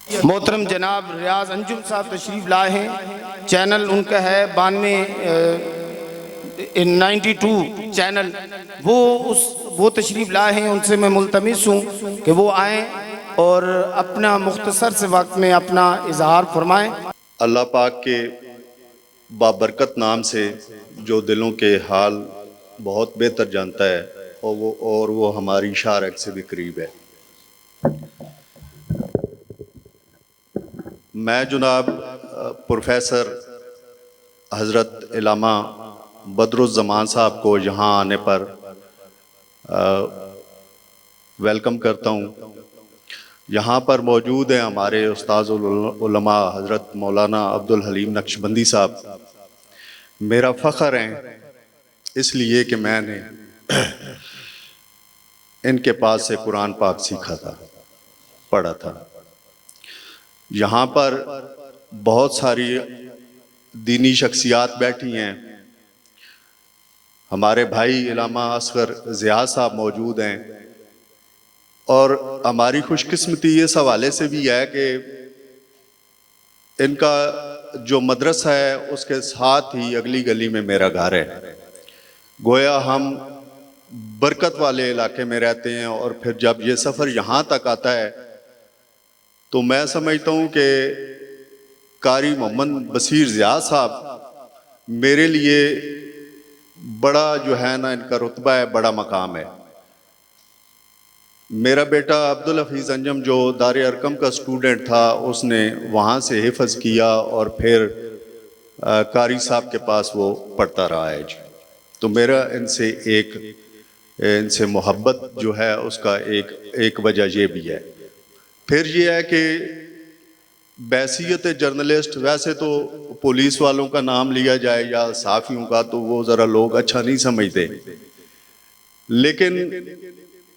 मोहतरम जनाब रियाज अंजुम साहब तशरीफ़ लाए हैं। चैनल उनका है 92 चैनल, वो तशरीफ़ लाए हैं। उनसे मैं मुल्तमिस हूँ कि वो आएँ और अपना मुख्तसर से वक्त में अपना इजहार फरमाएँ। अल्लाह पाक के बाबरकत नाम से जो दिलों के हाल बहुत बेहतर जानता है और वो हमारी शारक से भी करीब है। मैं जनाब प्रोफेसर हज़रत इलामा बदरुज़्ज़मान साहब को यहाँ आने पर वेलकम करता हूँ। यहाँ पर मौजूद हैं हमारे उस्ताज़ुल उलमा हज़रत मौलाना अब्दुल हलीम नक्शबंदी साहब। मेरा फ़ख्र है इसलिए कि मैंने इनके पास से कुरान पाक सीखा था, पढ़ा था। यहाँ पर बहुत सारी दीनी शख्सियात बैठी हैं। हमारे भाई इलामा असगर ज़िया साहब मौजूद हैं और हमारी खुशकिस्मती इस हवाले से भी है कि इनका जो मदरसा है उसके साथ ही अगली गली में मेरा घर है। गोया हम बरकत वाले इलाके में रहते हैं और फिर जब ये सफ़र यहाँ तक आता है तो मैं समझता हूँ कि कारी मोहम्मद बशीर ज़िया साहब मेरे लिए बड़ा जो है ना इनका रुतबा है, बड़ा मकाम है। मेरा बेटा अब्दुल हफीज़ अंजम जो दारे अरकम का स्टूडेंट था उसने वहाँ से हिफ़्ज़ किया और फिर कारी साहब के पास वो पढ़ता रहा है जी। तो मेरा इनसे मोहब्बत जो है उसका एक वजह ये भी है। फिर ये है कि बैसियत जर्नलिस्ट, वैसे तो पुलिस वालों का नाम लिया जाए या साफ़ियों का तो वो ज़रा लोग अच्छा नहीं समझते, लेकिन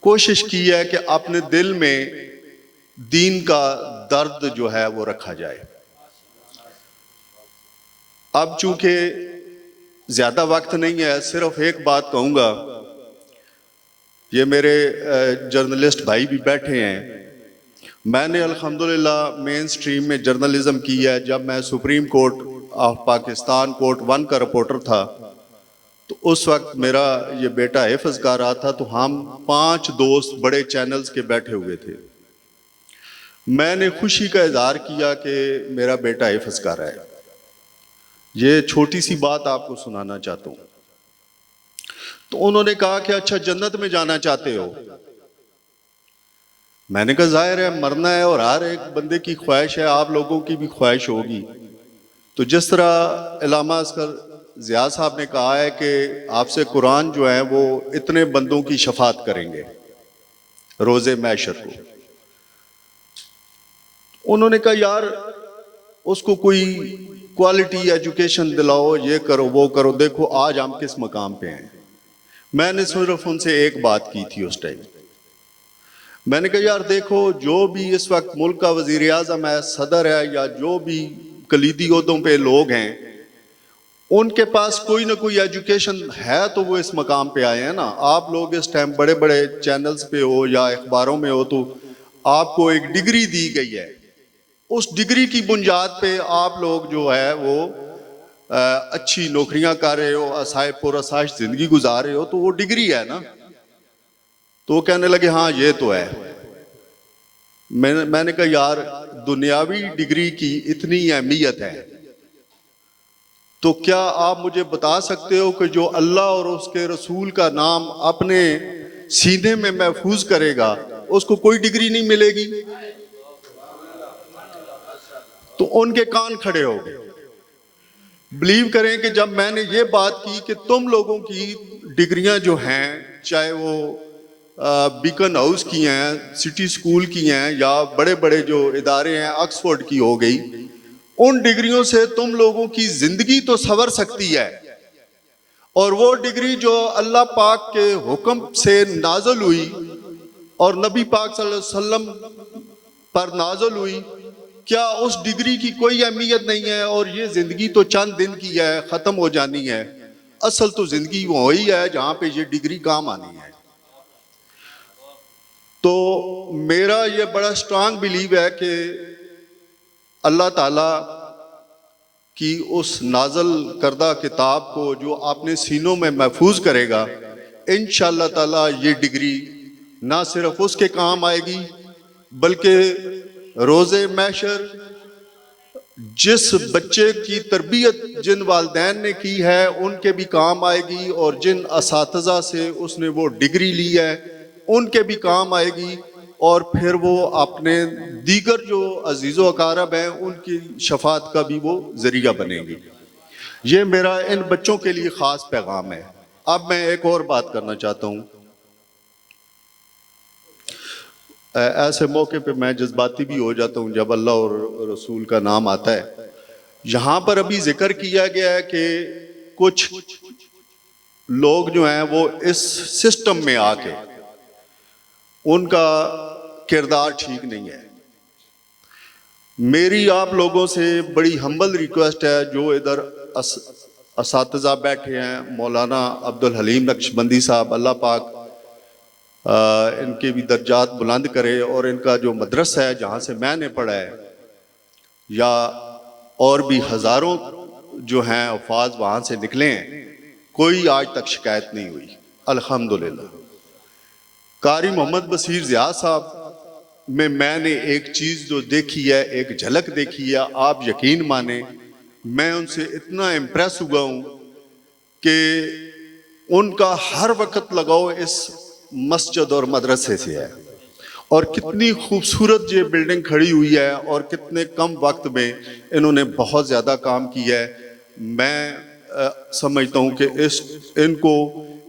कोशिश की है कि अपने दिल में दीन का दर्द जो है वो रखा जाए। अब चूंकि ज़्यादा वक्त नहीं है, सिर्फ एक बात कहूँगा। ये मेरे जर्नलिस्ट भाई भी बैठे हैं। मैंने अल्हम्दुलिल्लाह मेन स्ट्रीम में जर्नलिज़म की है। जब मैं supreme court of Pakistan court 1 का रिपोर्टर था तो उस वक्त मेरा ये बेटा हिफ़्ज़ कर रहा था, तो हम 5 दोस्त बड़े चैनल्स के बैठे हुए थे। मैंने खुशी का इजहार किया कि मेरा बेटा हिफ़्ज़ कर रहा है। ये छोटी सी बात आपको सुनाना चाहता हूँ। तो उन्होंने कहा कि अच्छा जन्नत में जाना चाहते हो? मैंने कहा जाहिर है मरना है और हर एक बंदे की ख्वाहिश है, आप लोगों की भी ख्वाहिश होगी। तो जिस तरह इलामा असगर ज़िया साहब ने कहा है कि आपसे कुरान जो है वो इतने बंदों की शफात करेंगे रोज़े महशर को। उन्होंने कहा यार उसको कोई क्वालिटी एजुकेशन दिलाओ, ये करो वो करो। देखो आज हम किस मकाम पे हैं। मैंने सिर्फ उनसे एक बात की थी उस टाइम। मैंने कहा यार देखो जो भी इस वक्त मुल्क का वज़ीर आज़म है, सदर है या जो भी कलीदी ओहदों पे लोग हैं, उनके पास कोई ना कोई एजुकेशन है तो वो इस मकाम पे आए हैं ना। आप लोग इस टाइम बड़े बड़े चैनल्स पे हो या अखबारों में हो तो आपको एक डिग्री दी गई है, उस डिग्री की बुनियाद पे आप लोग जो है वो अच्छी नौकरियां कर रहे हो, पुरअसाइश जिंदगी गुजार रहे हो, तो वो डिग्री है ना। तो वो कहने लगे हाँ ये तो है। मैंने कहा यार दुनियावी डिग्री की इतनी अहमियत है तो क्या आप मुझे बता सकते हो कि जो अल्लाह और उसके रसूल का नाम अपने सीने में महफूज करेगा उसको कोई डिग्री नहीं मिलेगी? तो उनके कान खड़े हो गए। बिलीव करें कि जब मैंने ये बात की कि तुम लोगों की डिग्रियां जो हैं, चाहे वो बीकन हाउस की हैं, सिटी स्कूल की हैं या बड़े बड़े जो इदारे हैं, ऑक्सफोर्ड की हो गई, उन डिग्रियों से तुम लोगों की जिंदगी तो संवर सकती है। और वो डिग्री जो अल्लाह पाक के हुक्म से नाज़िल हुई और नबी पाक सल्लल्लाहु अलैहि वसल्लम पर नाज़िल हुई, क्या उस डिग्री की कोई अहमियत नहीं है? और ये जिंदगी तो चंद दिन की है, खत्म हो जानी है। असल तो जिंदगी वो ही है जहां पे ये डिग्री काम आनी है। तो मेरा ये बड़ा स्ट्रांग बिलीव है कि अल्लाह ताला की उस नाजल करदा किताब को जो आपने सीनों में महफूज करेगा, इंशाअल्लाह ताला ये डिग्री ना सिर्फ उसके काम आएगी बल्कि रोज़े महशर जिस बच्चे की तरबियत जिन वालिदैन ने की है उनके भी काम आएगी, और जिन असातिज़ा से उसने वो डिग्री ली है उनके भी काम आएगी, और फिर वो अपने दीगर जो अजीज़ो अकारब हैं उनकी शफात का भी वो ज़रिया बनेंगी। ये मेरा इन बच्चों के लिए ख़ास पैगाम है। अब मैं एक और बात करना चाहता हूँ। ऐसे मौके पे मैं जज्बाती भी हो जाता हूँ जब अल्लाह और रसूल का नाम आता है। यहाँ पर अभी जिक्र किया गया है कि कुछ लोग जो हैं वो इस सिस्टम में आके उनका किरदार ठीक नहीं है। मेरी आप लोगों से बड़ी हम्बल रिक्वेस्ट है, जो इधर असातिज़ा बैठे हैं, मौलाना अब्दुल हलीम नक्शबंदी साहब, अल्लाह पाक इनके भी दर्जात बुलंद करे, और इनका जो मदरसा है जहाँ से मैंने पढ़ा है, या और भी हज़ारों जो हैं अल्फाज वहाँ से निकले हैं, कोई आज तक शिकायत नहीं हुई अल्हम्दुलिल्लाह। कारी मोहम्मद बशीर ज़िया साहब में मैंने एक चीज़ जो देखी है, एक झलक देखी है, आप यकीन माने मैं उनसे इतना इम्प्रेस हुआ हूँ कि उनका हर वक्त लगाओ इस मस्जिद और मदरसे से है, और कितनी खूबसूरत ये बिल्डिंग खड़ी हुई है, और कितने कम वक्त में इन्होंने बहुत ज़्यादा काम किया है। मैं समझता हूँ कि इनको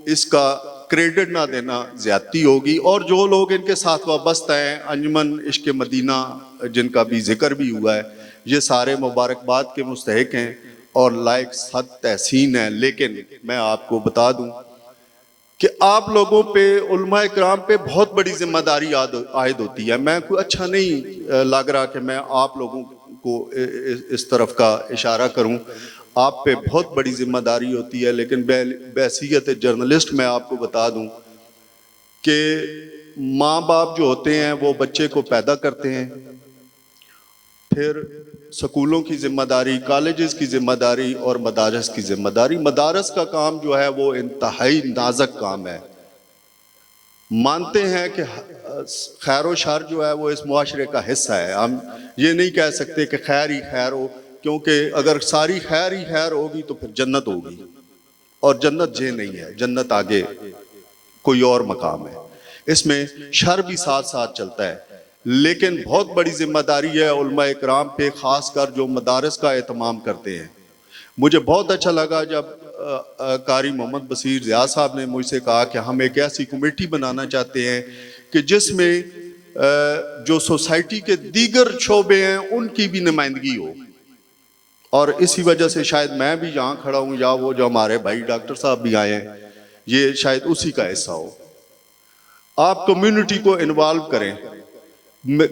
इसका क्रेडिट ना देना ज़्यादती होगी, और जो लोग इनके साथ वाबस्ता हैं, अंजुमन इश्क मदीना जिनका भी जिक्र भी हुआ है, ये सारे मुबारकबाद के मुस्तहिक हैं और लायक सद तहसीन है। लेकिन मैं आपको बता दूं कि आप लोगों पे, उलमाए किराम पे बहुत बड़ी जिम्मेदारी आयद होती है। मैं कोई अच्छा नहीं लग रहा कि मैं आप लोगों को इस तरफ का इशारा करूं, आप पे बहुत बड़ी जिम्मेदारी होती है। लेकिन बैसियत जर्नलिस्ट मैं आपको बता दूं कि माँ बाप जो होते हैं वो बच्चे को पैदा करते हैं, फिर स्कूलों की जिम्मेदारी, कॉलेजेस की जिम्मेदारी और मदारस की जिम्मेदारी। मदारस का काम जो है वो इंतहाई नाजुक काम है। मानते हैं कि खैर व शर जो है वो इस मुआशरे का हिस्सा है। हम ये नहीं कह सकते कि खैर ही खैर हो, क्योंकि अगर सारी खैर ही खैर होगी तो फिर जन्नत होगी, और जन्नत ये नहीं है, जन्नत आगे कोई और मकाम है। इसमें शर भी साथ साथ चलता है। लेकिन बहुत बड़ी जिम्मेदारी है उलमाए किराम पे, खासकर जो मदारस का एहतमाम करते हैं। मुझे बहुत अच्छा लगा जब कारी मोहम्मद बशीर ज़िया साहब ने मुझसे कहा कि हम एक ऐसी कमेटी बनाना चाहते हैं कि जिसमें जो सोसाइटी के दीगर शोबे हैं उनकी भी नुमाइंदगी हो, और इसी वजह से शायद मैं भी यहाँ खड़ा हूँ, या वो जो हमारे भाई डॉक्टर साहब भी आए हैं, ये शायद उसी का हिस्सा हो। आप कम्युनिटी को इन्वॉल्व करें।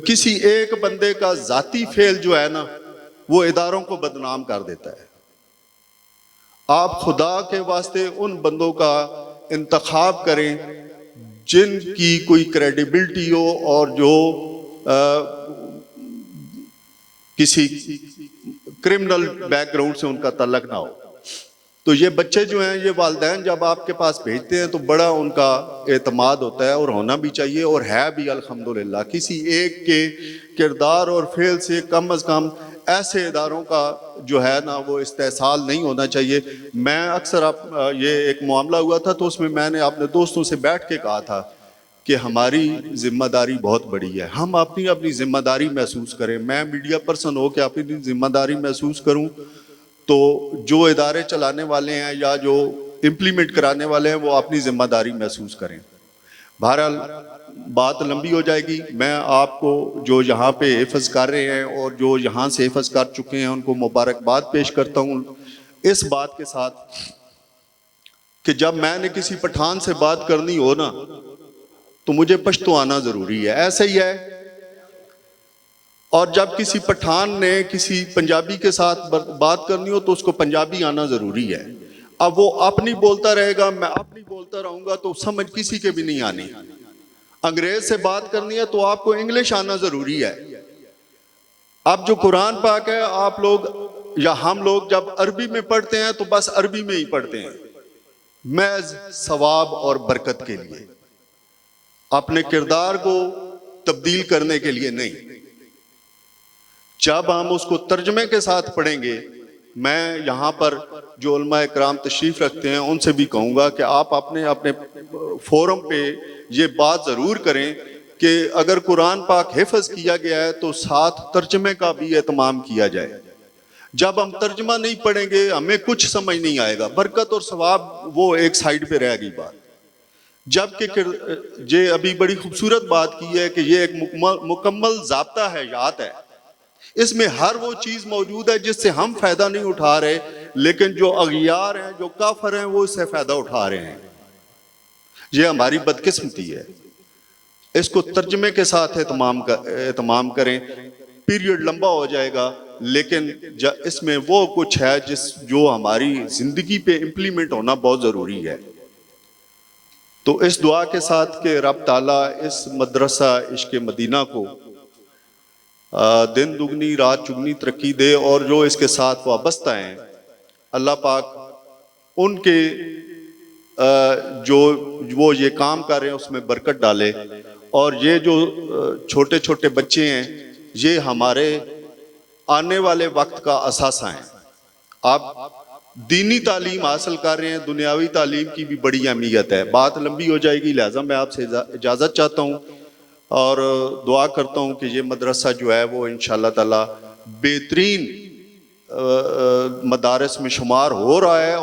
किसी एक बंदे का जाती फेल जो है ना, वो इदारों को बदनाम कर देता है। आप खुदा के वास्ते उन बंदों का इंतखाब करें जिनकी कोई क्रेडिबिलिटी हो, और जो किसी क्रिमिनल बैकग्राउंड से उनका तल्लक ना हो। तो ये बच्चे जो हैं, ये वालिदैन जब आपके पास भेजते हैं तो बड़ा उनका एतमाद होता है, और होना भी चाहिए, और है भी अल्हम्दुलिल्लाह। किसी एक के किरदार और फेल से कम अज़ कम ऐसे इदारों का जो है ना वो इस्तेहसाल नहीं होना चाहिए। मैं अक्सर ये एक मामला हुआ था तो उसमें मैंने अपने दोस्तों से बैठ के कहा था कि हमारी जिम्मेदारी बहुत बड़ी है, हम अपनी अपनी जिम्मेदारी महसूस करें। मैं मीडिया पर्सन हो के अपनी जिम्मेदारी महसूस करूं, तो जो इदारे चलाने वाले हैं या जो इम्प्लीमेंट कराने वाले हैं वो अपनी जिम्मेदारी महसूस करें। बहरहाल बात लंबी हो जाएगी। मैं आपको जो यहाँ पे हिफ़्ज़ कर रहे हैं और जो यहाँ से हिफ़्ज़ कर चुके हैं उनको मुबारकबाद पेश करता हूँ, इस बात के साथ कि जब मैंने किसी पठान से बात करनी हो ना तो मुझे पश्तो आना ज़रूरी है, ऐसा ही है। और जब किसी पठान ने किसी पंजाबी के साथ बात करनी हो तो उसको पंजाबी आना ज़रूरी है। अब वो अपनी बोलता रहेगा, मैं अपनी बोलता रहूँगा, तो समझ किसी के भी नहीं आनी। अंग्रेज़ से बात करनी है तो आपको इंग्लिश आना ज़रूरी है। अब जो कुरान पाक है, आप लोग या हम लोग जब अरबी में पढ़ते हैं तो बस अरबी में ही पढ़ते हैं, महज सवाब और बरकत के लिए, अपने किरदार को तब्दील करने के लिए नहीं। जब हम उसको तर्जमे के साथ पढ़ेंगे, मैं यहाँ पर जो उलमा इकराम तशरीफ रखते हैं उनसे भी कहूँगा कि आप अपने अपने फोरम पे ये बात ज़रूर करें कि अगर कुरान पाक हिफ्ज़ किया गया है तो साथ तर्जमे का भी एहतमाम किया जाए। जब हम तर्जमा नहीं पढ़ेंगे हमें कुछ समझ नहीं आएगा, बरकत और सवाब वो एक साइड पे रह गई बात। जबकि ये अभी बड़ी खूबसूरत बात की है कि ये एक मुकम्मल ज़ाब्ता है, याद है, इसमें हर वो चीज़ मौजूद है जिससे हम फ़ायदा नहीं उठा रहे, लेकिन जो अगियार हैं, जो काफिर हैं, वो इससे फ़ायदा उठा रहे हैं। ये हमारी बदकिस्मती है। इसको तर्जमे के साथ एहतमाम करें, पीरियड लंबा हो जाएगा, लेकिन इसमें वो कुछ है जो हमारी ज़िंदगी पे इम्प्लीमेंट होना बहुत ज़रूरी है। तो इस दुआ के साथ कि रब ताला इस मदरसा इश्क़ मदीना को दिन दुगनी रात चुगनी तरक्की दे, और जो इसके साथ वाबस्ता हैं अल्लाह पाक उनके जो वो ये काम कर रहे हैं उसमें बरकत डाले। और ये जो छोटे छोटे बच्चे हैं ये हमारे आने वाले वक्त का असासा हैं। आप दीनी तालीम हासिल कर रहे हैं, दुनियावी तालीम की भी बड़ी अहमियत है। बात लंबी हो जाएगी, लिहाजा मैं आपसे इजाज़त चाहता हूँ और दुआ करता हूँ कि ये मदरसा जो है वो इंशाअल्लाह ताला बेहतरीन मदारस में शुमार हो रहा है।